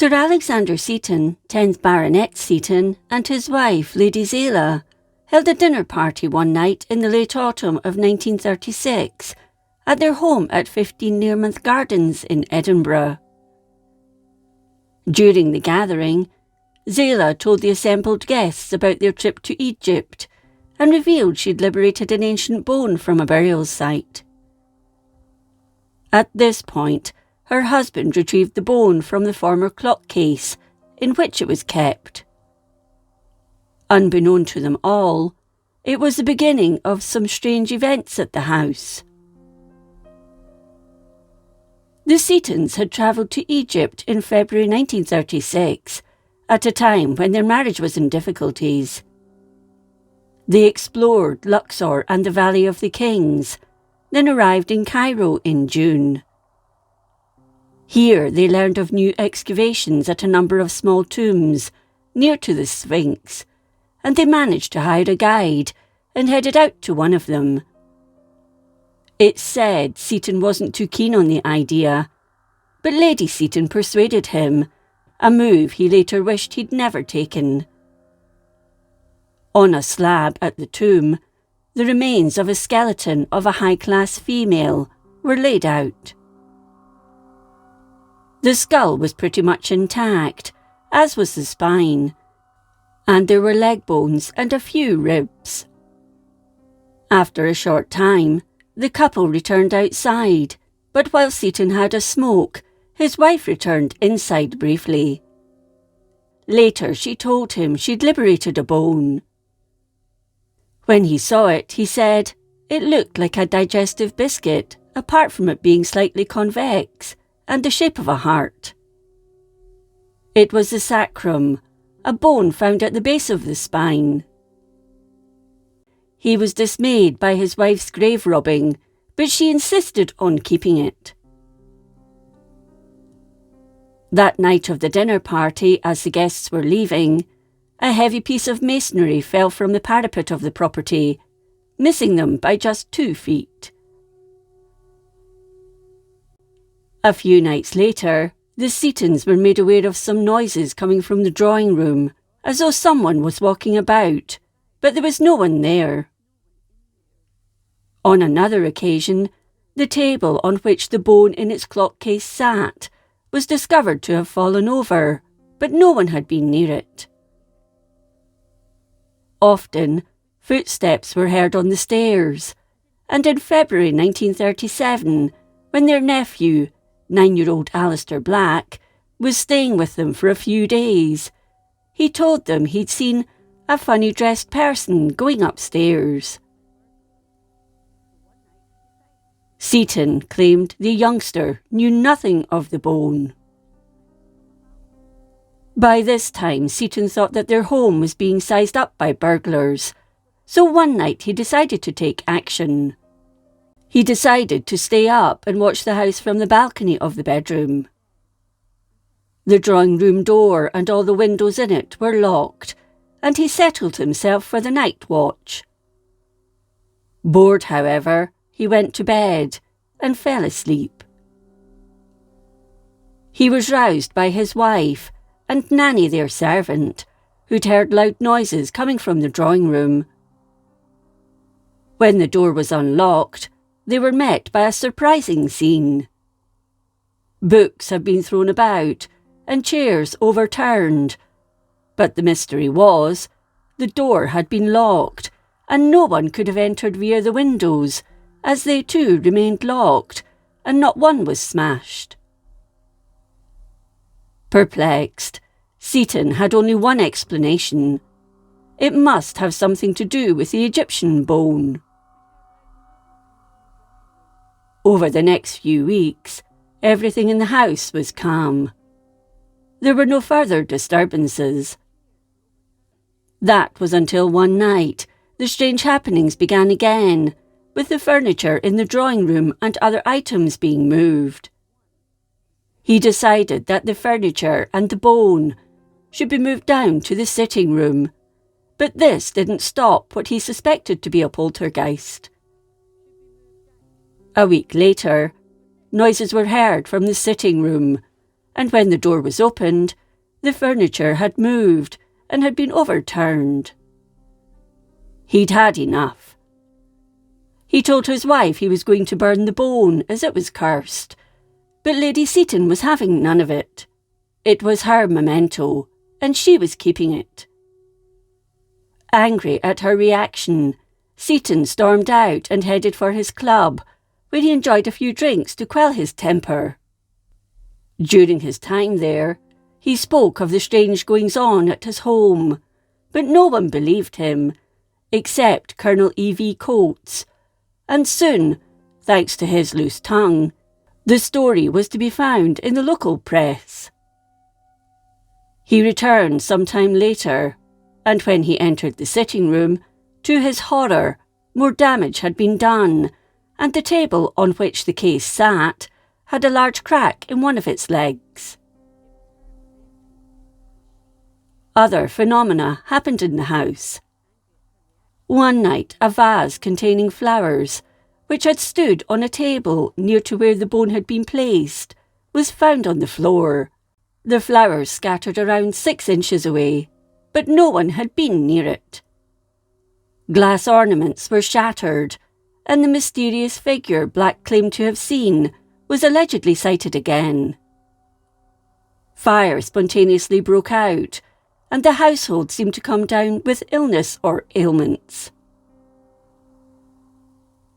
Sir Alexander Seton, 10th Baronet Seton, and his wife, Lady Zela, held a dinner party one night in the late autumn of 1936 at their home at 15 Nearmouth Gardens in Edinburgh. During the gathering, Zela told the assembled guests about their trip to Egypt and revealed she'd liberated an ancient bone from a burial site. At this point, her husband retrieved the bone from the former clock case in which it was kept. Unbeknown to them all, it was the beginning of some strange events at the house. The Setons had travelled to Egypt in February 1936, at a time when their marriage was in difficulties. They explored Luxor and the Valley of the Kings, then arrived in Cairo in June. Here they learned of new excavations at a number of small tombs near to the Sphinx, and they managed to hire a guide and headed out to one of them. It's said Seton wasn't too keen on the idea, but Lady Seton persuaded him, a move he later wished he'd never taken. On a slab at the tomb, the remains of a skeleton of a high-class female were laid out. The skull was pretty much intact, as was the spine, and there were leg bones and a few ribs. After a short time, the couple returned outside, but while Seton had a smoke, his wife returned inside briefly. Later she told him she'd liberated a bone. When he saw it, he said it looked like a digestive biscuit, apart from it being slightly convex and the shape of a heart. It was the sacrum, a bone found at the base of the spine. He was dismayed by his wife's grave robbing, but she insisted on keeping it. That night of the dinner party, as the guests were leaving, a heavy piece of masonry fell from the parapet of the property, missing them by just 2 feet. A few nights later, the Setons were made aware of some noises coming from the drawing room, as though someone was walking about, but there was no one there. On another occasion, the table on which the bone in its clock case sat was discovered to have fallen over, but no one had been near it. Often, footsteps were heard on the stairs, and in February 1937, when their nephew, 9-year-old Alistair Black, was staying with them for a few days, he told them he'd seen a funny-dressed person going upstairs. Seton claimed the youngster knew nothing of the bone. By this time, Seton thought that their home was being sized up by burglars, so one night he decided to take action. He decided to stay up and watch the house from the balcony of the bedroom. The drawing room door and all the windows in it were locked, and he settled himself for the night watch. Bored, however, he went to bed and fell asleep. He was roused by his wife and Nanny, their servant, who'd heard loud noises coming from the drawing room. When the door was unlocked, they were met by a surprising scene. Books had been thrown about and chairs overturned, but the mystery was the door had been locked and no one could have entered via the windows, as they too remained locked and not one was smashed. Perplexed, Seton had only one explanation. It must have something to do with the Egyptian bone. Over the next few weeks, everything in the house was calm. There were no further disturbances. That was until one night the strange happenings began again, with the furniture in the drawing room and other items being moved. He decided that the furniture and the bone should be moved down to the sitting room, but this didn't stop what he suspected to be a poltergeist. A week later, noises were heard from the sitting room, and when the door was opened, the furniture had moved and had been overturned. He'd had enough. He told his wife he was going to burn the bone as it was cursed, but Lady Seton was having none of it. It was her memento, and she was keeping it. Angry at her reaction, Seton stormed out and headed for his club, where he enjoyed a few drinks to quell his temper. During his time there, he spoke of the strange goings-on at his home, but no one believed him, except Colonel E.V. Coates, and soon, thanks to his loose tongue, the story was to be found in the local press. He returned some time later, and when he entered the sitting room, to his horror, more damage had been done, and the table on which the case sat had a large crack in one of its legs. Other phenomena happened in the house. One night, a vase containing flowers, which had stood on a table near to where the bone had been placed, was found on the floor. The flowers scattered around 6 inches away, but no one had been near it. Glass ornaments were shattered, and the mysterious figure Black claimed to have seen was allegedly sighted again. Fire spontaneously broke out, and the household seemed to come down with illness or ailments.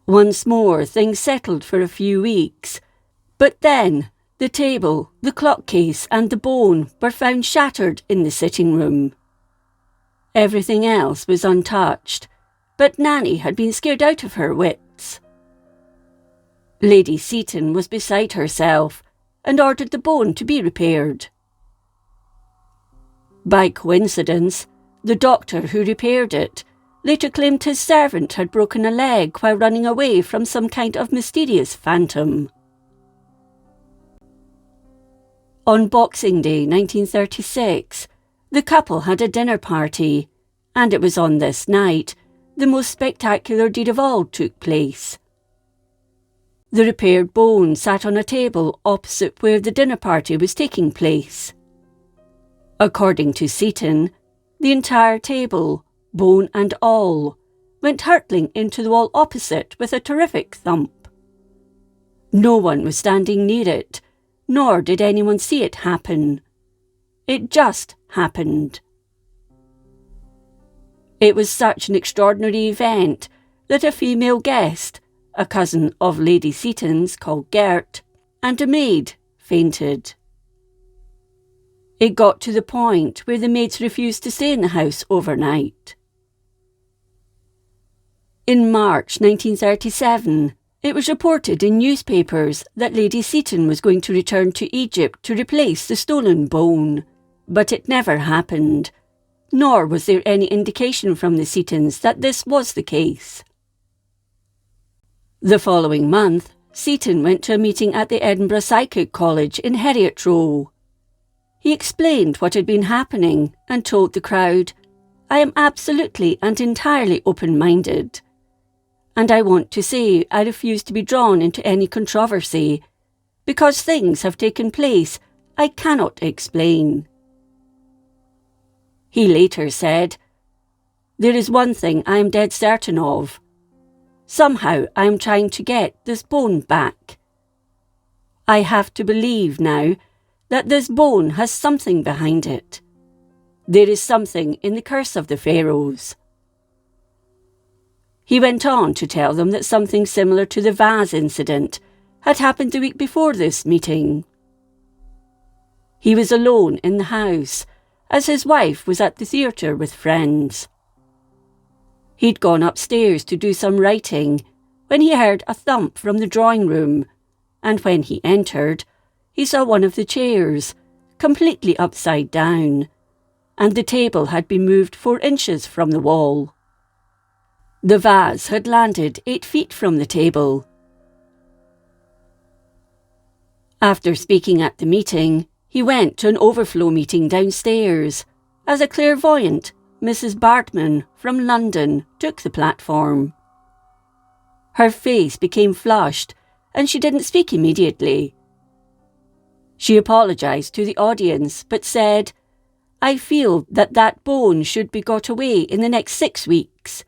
Once more things settled for a few weeks, but then the table, the clock case and the bone were found shattered in the sitting room. Everything else was untouched, but Nanny had been scared out of her wits. Lady Seton was beside herself and ordered the bone to be repaired. By coincidence, the doctor who repaired it later claimed his servant had broken a leg while running away from some kind of mysterious phantom. On Boxing Day 1936, the couple had a dinner party, and it was on this night the most spectacular deed of all took place. The repaired bone sat on a table opposite where the dinner party was taking place. According to Seton, the entire table, bone and all, went hurtling into the wall opposite with a terrific thump. No one was standing near it, nor did anyone see it happen. It just happened. It was such an extraordinary event that a female guest, a cousin of Lady Seton's called Gert, and a maid fainted. It got to the point where the maids refused to stay in the house overnight. In March 1937, it was reported in newspapers that Lady Seton was going to return to Egypt to replace the stolen bone, but it never happened, nor was there any indication from the Setons that this was the case. The following month, Seton went to a meeting at the Edinburgh Psychic College in Heriot Row. He explained what had been happening and told the crowd, "I am absolutely and entirely open-minded. And I want to say I refuse to be drawn into any controversy, because things have taken place I cannot explain." He later said, "There is one thing I am dead certain of. Somehow I am trying to get this bone back. I have to believe now that this bone has something behind it. There is something in the curse of the pharaohs." He went on to tell them that something similar to the vase incident had happened the week before this meeting. He was alone in the house, as his wife was at the theatre with friends. He'd gone upstairs to do some writing when he heard a thump from the drawing room, and when he entered, he saw one of the chairs completely upside down, and the table had been moved 4 inches from the wall. The vase had landed 8 feet from the table. After speaking at the meeting, he went to an overflow meeting downstairs, as a clairvoyant, Mrs. Bartman from London, took the platform. Her face became flushed, and she didn't speak immediately. She apologised to the audience but said, "I feel that bone should be got away in the next 6 weeks."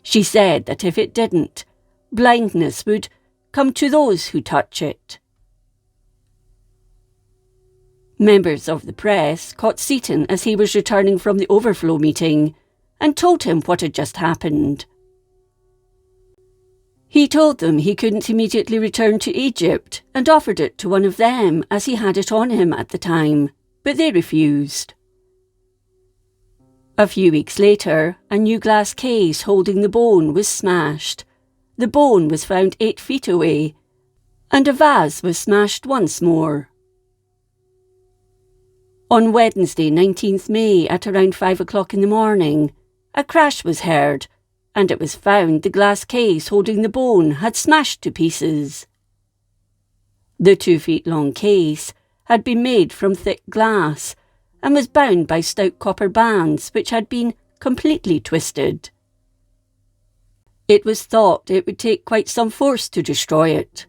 She said that if it didn't, blindness would come to those who touch it. Members of the press caught Seton as he was returning from the overflow meeting and told him what had just happened. He told them he couldn't immediately return to Egypt and offered it to one of them as he had it on him at the time, but they refused. A few weeks later, a new glass case holding the bone was smashed. The bone was found 8 feet away, and a vase was smashed once more. On Wednesday, 19th May, at around 5 o'clock in the morning, a crash was heard, and it was found the glass case holding the bone had smashed to pieces. The 2-feet-long case had been made from thick glass and was bound by stout copper bands which had been completely twisted. It was thought it would take quite some force to destroy it.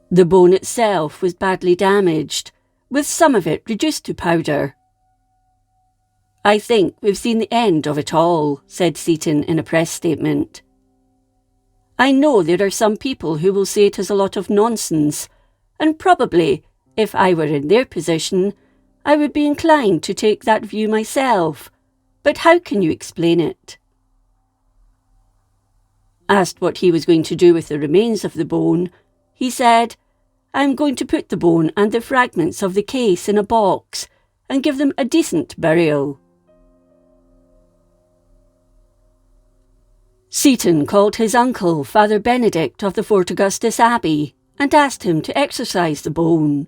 The bone itself was badly damaged, with some of it reduced to powder. "I think we've seen the end of it all," said Seton in a press statement. "I know there are some people who will say it is a lot of nonsense, and probably, if I were in their position, I would be inclined to take that view myself, but how can you explain it?" Asked what he was going to do with the remains of the bone, he said, "I'm going to put the bone and the fragments of the case in a box and give them a decent burial." Seton called his uncle, Father Benedict of the Fort Augustus Abbey, and asked him to exorcise the bone.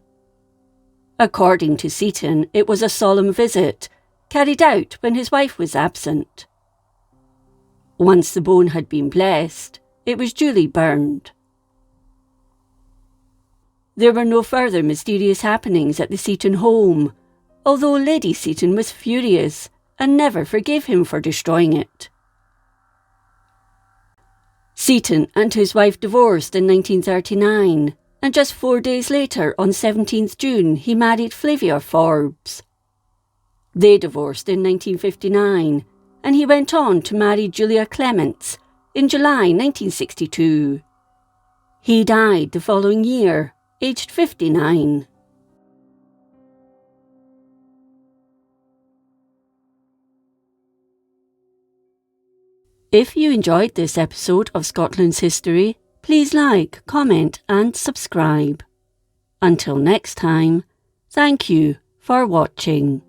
According to Seton, it was a solemn visit, carried out when his wife was absent. Once the bone had been blessed, it was duly burned. There were no further mysterious happenings at the Seton home, although Lady Seton was furious and never forgave him for destroying it. Seton and his wife divorced in 1939, and just 4 days later, on 17th June, he married Flavia Forbes. They divorced in 1959, and he went on to marry Julia Clements in July 1962. He died the following year, aged 59. If you enjoyed this episode of Scotland's History, please like, comment and subscribe. Until next time, thank you for watching.